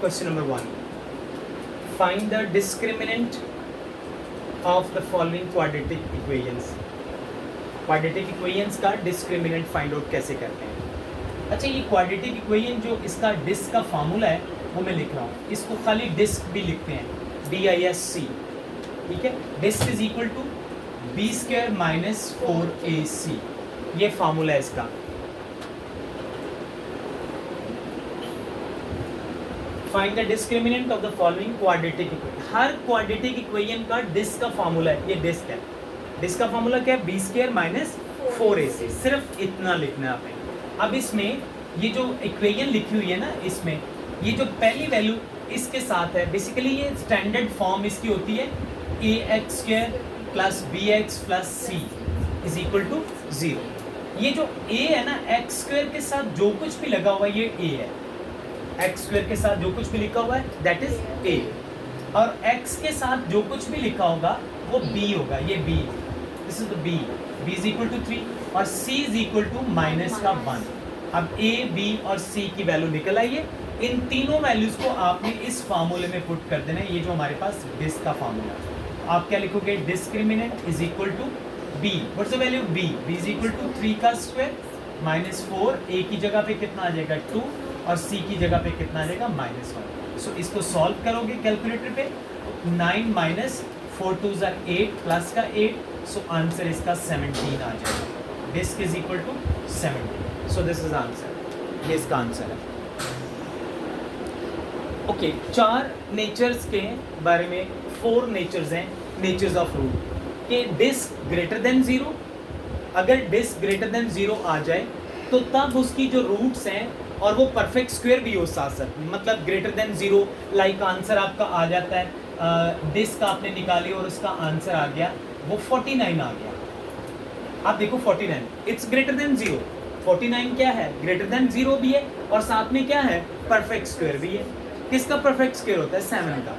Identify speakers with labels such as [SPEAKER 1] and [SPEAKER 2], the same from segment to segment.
[SPEAKER 1] Question number 1, find the discriminant of the following quadratic equations. Quadratic equations का discriminant find out कैसे करते हैं। अच्छा, ये क्वाड्रेटिक इक्वेशन जो इसका डिस्क का फार्मूला है वो मैं लिख रहा हूँ, इसको खाली डिस्क भी लिखते हैं, DISC, ठीक है। Disc is equal to b² minus 4AC, ये फार्मूला है इसका। Find the discriminant of the following quadratic equation. हर क्वाड्रेटिक इक्वेशन का डिस्क का फार्मूला है, ये डिस्क है। डिस्क का फार्मूला क्या है? b² माइनस 4AC, सिर्फ इतना लिखना है आपने। अब इसमें ये जो इक्वेशन लिखी हुई है ना, इसमें ये जो पहली वैल्यू इसके साथ है, बेसिकली ये स्टैंडर्ड फॉर्म इसकी होती है ax² plus bx plus c is equal to 0। ये जो a है ना, x² के साथ जो कुछ भी लगा हुआ है ये a है, x² के साथ जो कुछ भी लिखा हुआ है दैट इज a, और x के साथ जो कुछ भी लिखा होगा वो b होगा, ये b, this is the b is equal to 3 और c is equal to minus का 1। अब a, b और c की वैल्यू निकल आई है। इन तीनों वैल्यूज को आपने इस फार्मूले में पुट कर देना है, ये जो हमारे पास डिस्क का फार्मूला है। आप क्या लिखोगे? Discriminant is equal to b, what's the value b is equal to 3 का स्क्वायर माइनस 4, a की जगह पे कितना आ जाएगा 2 और c की जगह पे कितना आ जाएगा -1। सो इसको सॉल्व करोगे कैलकुलेटर पे, 9 माइनस 4 2 8 प्लस का 8, सो आंसर इसका 17 आ जाएगा। Disc is equal to 17, so this is answer, ये इसका आंसर है। ओके, 4 नेचर्स के बारे में, 4 नेचर्स हैं, नेचर्स ऑफ रूट के। डिस्क ग्रेटर देन 0, अगर डिस्क ग्रेटर देन 0 आ जाए तो तब उसकी जो रूट्स हैं, और वो परफेक्ट स्क्वायर भी हो साथ साथ, मतलब ग्रेटर देन 0 लाइक आंसर आपका आ जाता है, डिस्क आपने निकाली और उसका आंसर आ गया वो 49 आ गया। आप देखो 49 इट्स ग्रेटर देन 0, 49 क्या है? ग्रेटर देन 0 भी है और साथ में क्या है? परफेक्ट स्क्वायर भी है। किसका परफेक्ट स्क्वायर होता है? 7 का।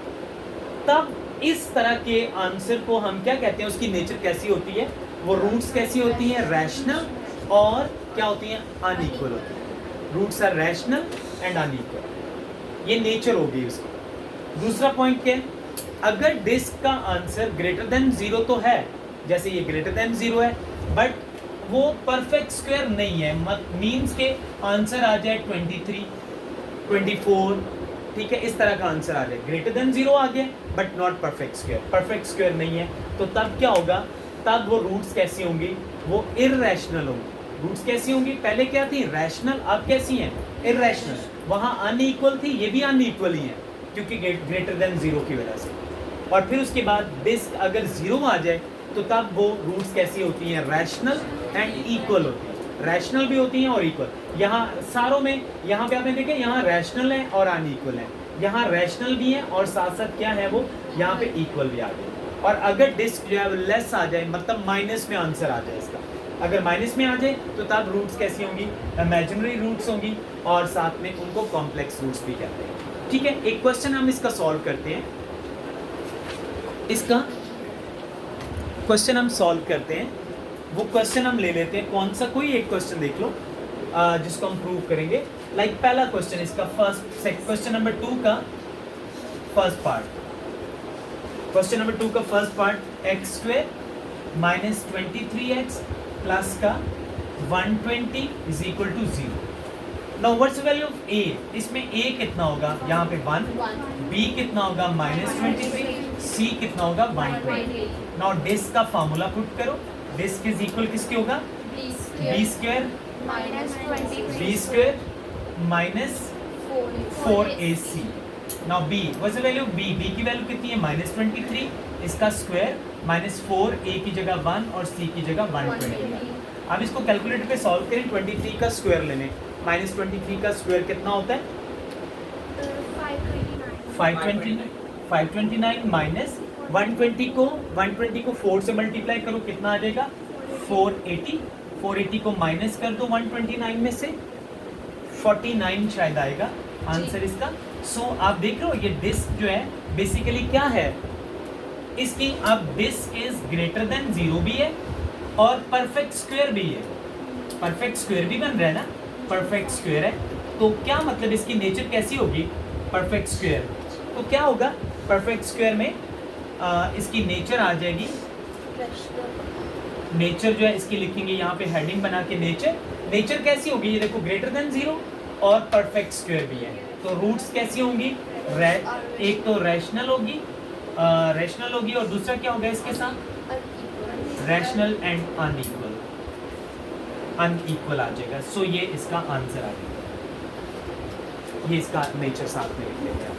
[SPEAKER 1] तब इस तरह के आंसर को हम क्या कहते हैं, उसकी नेचर कैसी होती है? वो रूट्स कैसी होती हैं? रैशनल, और क्या होती हैं? अनइक्वल होती हैं। Roots are rational and unequal, ये नेचर होगी उसकी। दूसरा पॉइंट क्या है? अगर डिस्क का आंसर ग्रेटर देन 0 तो है, जैसे ये ग्रेटर देन 0 है, बट वो परफेक्ट स्क्वायर नहीं है, मीन्स के आंसर आ जाए 23, 24, ठीक है, इस तरह का आंसर आ जाए। ग्रेटर देन 0 आ गया but not perfect square, perfect square नहीं है, तो तब क्या होगा? तब वो रूट्स कैसी होंगी? वो इररेशनल होंगी। रूट्स कैसी होंगी? पहले क्या थी? रैशनल, अब कैसी हैं? इररेशनल। वहाँ अनइक्वल थी, ये भी अनइक्वल ही है क्योंकि ग्रेटर देन 0 की वजह से। और फिर उसके बाद डिस्क अगर 0 आ जाए तो तब वो रूट्स कैसी होती हैं? रैशनल एंड इक्वल होती हैं। रैशनल भी होती हैं और इक्वल। यहाँ सारों में, यहाँ पे आपने देखे, यहाँ रैशनल है और अनइक्वल है, यहाँ रैशनल भी है और साथ साथ क्या है वो, यहाँ पे इक्वल भी आ गए। और अगर डिस्क जो है लेस आ जाए, मतलब माइनस में आंसर आ जाए इसका, अगर माइनस में आ जाए तो तब रूट्स कैसी होंगी? इमेजिनरी रूट्स होंगी, और साथ में उनको कॉम्प्लेक्स रूट्स भी कहते हैं। ठीक है, एक क्वेश्चन हम इसका सॉल्व करते हैं। इसका क्वेश्चन हम सॉल्व करते हैं, वो क्वेश्चन हम ले लेते हैं। कौन सा? कोई एक क्वेश्चन देख लो जिसको हम प्रूव करेंगे। लाइक पहला क्वेश्चन इसका क्वेश्चन नंबर 2 का फर्स्ट पार्ट, क्वेश्चन नंबर 2 का first part, x² minus 23x plus का 120 is equal to 0। Now what's the value of a? इसमें a कितना होगा? यहाँ पे 1, b कितना होगा? -23, c कितना होगा? 120। नाउ डिस्क का फार्मूला पुट करो। डिस्क इज इक्वल किसके होगा? b² minus 4ac। Now b, what's the value of b? b की वैल्यू कितनी है? -23, इसका स्क्वायर -4, a की जगह 1 और c की जगह 120। अब इसको कैलकुलेटर पे सॉल्व करें। 23 का स्क्वायर लेने, -23 का स्क्वायर कितना होता है? 529 माइनस 120 को 4 से मल्टीप्लाई करो, कितना आ जाएगा? 480। 480 को माइनस कर दो 129 में से, 49 शायद आएगा आंसर इसका। सो आप देख रहे हो ये डिस्क जो है बेसिकली क्या है इसकी, अब डिस्क इज ग्रेटर देन 0 भी है और परफेक्ट स्क्वायर भी है। परफेक्ट स्क्वायर भी बन रहा है ना, परफेक्ट स्क्वायर है, तो क्या मतलब इसकी नेचर कैसी होगी? Perfect square. तो क्या होगा परफेक्ट स्क्वायर में इसकी नेचर आ जाएगी, नेचर जो है इसकी लिखेंगे यहाँ पे हेडिंग बना के नेचर कैसी होगी, ये देखो ग्रेटर देन 0 और परफेक्ट स्क्वायर भी है। तो रूट्स कैसी होंगी, एक तो रैशनल होगी और दूसरा क्या होगा इसके साथ, रैशनल एंड अनइक्वल आ जाएगा। सो ये इसका आंसर आ जाएगा, ये इसका नेचर साथ में लिख लेते हैं।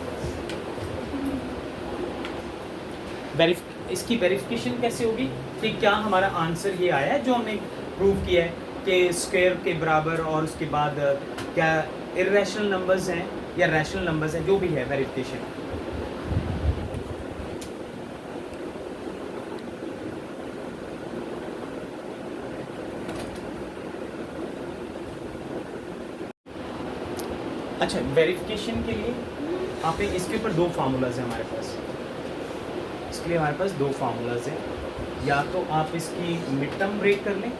[SPEAKER 1] इसकी वेरिफिकेशन कैसे होगी कि क्या हमारा आंसर ये आया है जो हमने प्रूव किया है कि स्क्वायर के बराबर, और उसके बाद क्या इर्रेशनल नंबर्स हैं या रैशनल नंबर्स हैं, जो भी है वेरिफिकेशन। अच्छा, वेरिफिकेशन के लिए आप इसके ऊपर दो फार्मूलाज हैं हमारे पास। इसके लिए हमारे पास दो फार्मूलाज हैं, या तो आप इसकी मिड टर्म ब्रेक कर लें,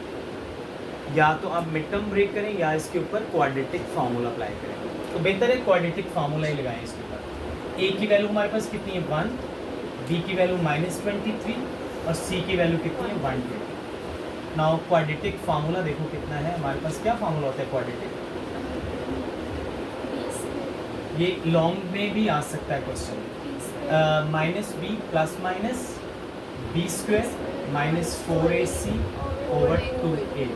[SPEAKER 1] या तो आप मिड टर्म ब्रेक करें, या इसके ऊपर क्वाड्रेटिक फार्मूला अप्लाई करें। तो बेहतर है क्वाड्रेटिक फार्मूला ही लगाएं इसके ऊपर। ए की वैल्यू हमारे पास कितनी है 1, बी की वैल्यू -23 और सी की वैल्यू कितनी है 120। नाउ क्वाड्रेटिक फार्मूला देखो कितना है हमारे पास, क्या फार्मूला होता है क्वाड्रेटिक, ये लॉन्ग में भी आ सकता है question, -b plus minus b square -4ac over 2a,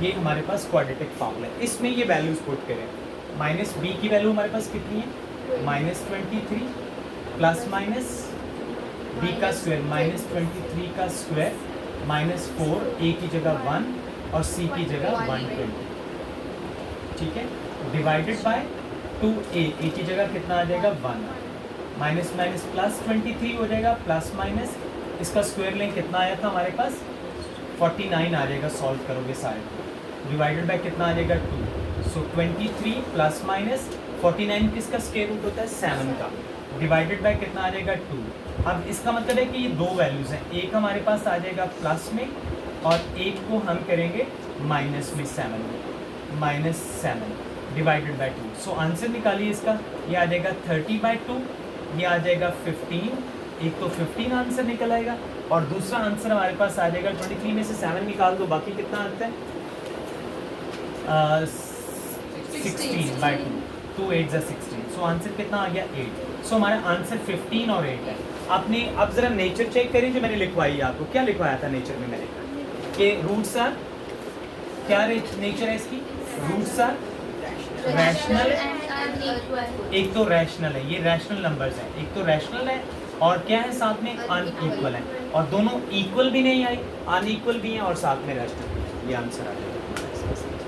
[SPEAKER 1] ये हमारे पास क्वाड्रेटिक फार्मूला है। इसमें ये वैल्यूज पुट करें, -b की वैल्यू हमारे पास कितनी है -23 प्लस माइनस b का स्क्वायर -23 का स्क्वायर -4, a की जगह 1 और c की जगह 120, ठीक है, डिवाइडेड बाय 2a, a की जगह कितना आ जाएगा 1, माइनस प्लस 23 हो जाएगा, प्लस माइनस इसका स्क्वायर लें कितना आया था हमारे पास 49 आ जाएगा, सॉल्व करोगे सारे, डिवाइडेड बाय कितना आ जाएगा 2, सो 23 प्लस माइनस 49 किसका स्क्वायर रूट होता है 7 का, डिवाइडेड बाय कितना आ जाएगा 2। अब इसका मतलब है कि ये दो वैल्यूज हैं, एक हमारे पास आ जाएगा प्लस में और एक को हम करेंगे माइनस में, -7 डिवाइडेड बाय 2। सो आंसर निकालिए इसका, ये आ जाएगा 30/2, ये आ जाएगा 15, एक तो 15 आंसर निकल आएगा और दूसरा आंसर हमारे पास आ जाएगा 23 में से 7 निकाल दो, बाकी कितना आता है 16/2, 2 8 = 16। सो आंसर कितना आ गया 8। सो हमारा आंसर 15 और 8 है। आपने अब जरा नेचर चेक करें जो मैंने लिखवाई है आपको, क्या लिखवाया था नेचर में मैंने कि रूट्स आर, क्या नेचर है इसकी, रूट्स आर रैशनल, एक तो रैशनल है, ये रैशनल नंबर्स हैं, एक तो रैशनल है और क्या है साथ में अनइक्वल है, और दोनों इक्वल भी नहीं आई, अनइक्वल भी हैं और साथ में रैशनल, ये आंसर आ जाएगा।